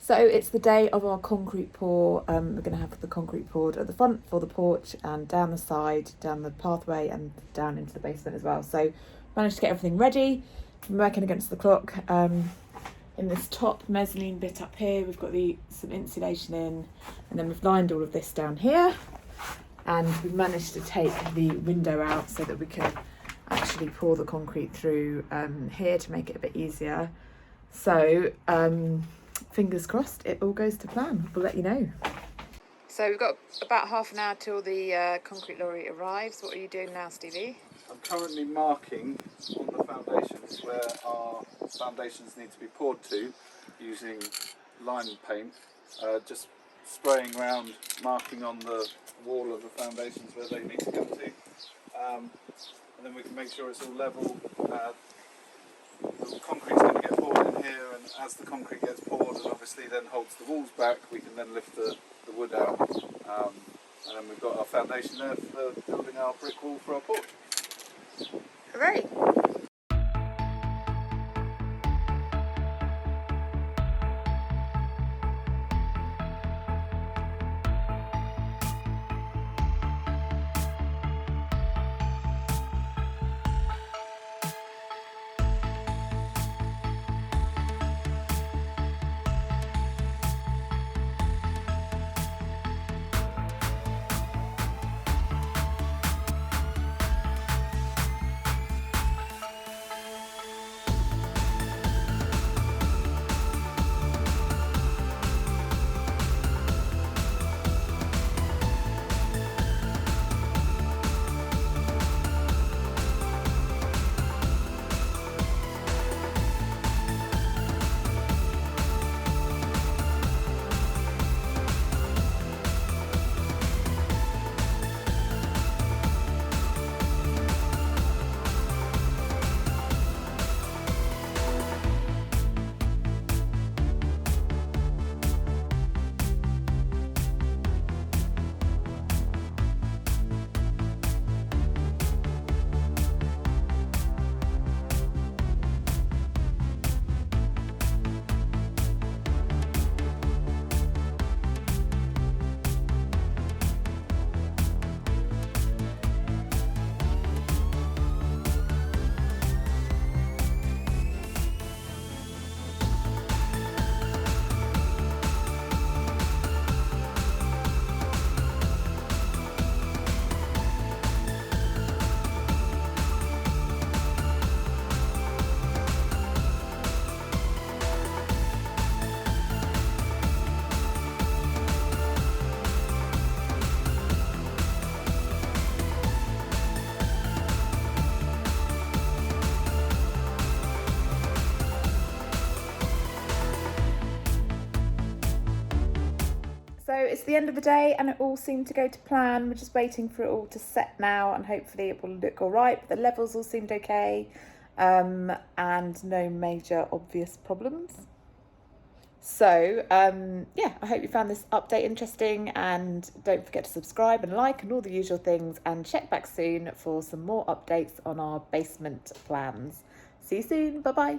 So it's the day of our concrete pour. We're going to have the concrete poured at the front for the porch and down the side, down the pathway and down into the basement as well. So managed to get everything ready. I'm working against the clock. In this top mezzanine bit up here, we've got some insulation in, and then we've lined all of this down here. And we've managed to take the window out so that we can actually pour the concrete through here to make it a bit easier. So fingers crossed it all goes to plan. We'll let you know. So we've got about half an hour till the concrete lorry arrives. What are you doing now, Stevie? I'm currently marking on the foundations where our foundations need to be poured to using lime paint, just spraying around, marking on the wall of the foundations where they need to come to, and then we can make sure it's all level. The concrete's going to get poured in here, and as the concrete gets poured and obviously then holds the walls back, we can then lift the wood out, and then we've got our foundation there for building our brick wall for our porch. Hooray! So it's the end of the day and it all seemed to go to plan. We're just waiting for it all to set now and hopefully it will look all right. But the levels all seemed okay, and no major obvious problems. So yeah, I hope you found this update interesting, and don't forget to subscribe and like and all the usual things, and check back soon for some more updates on our basement plans. See you soon. Bye bye.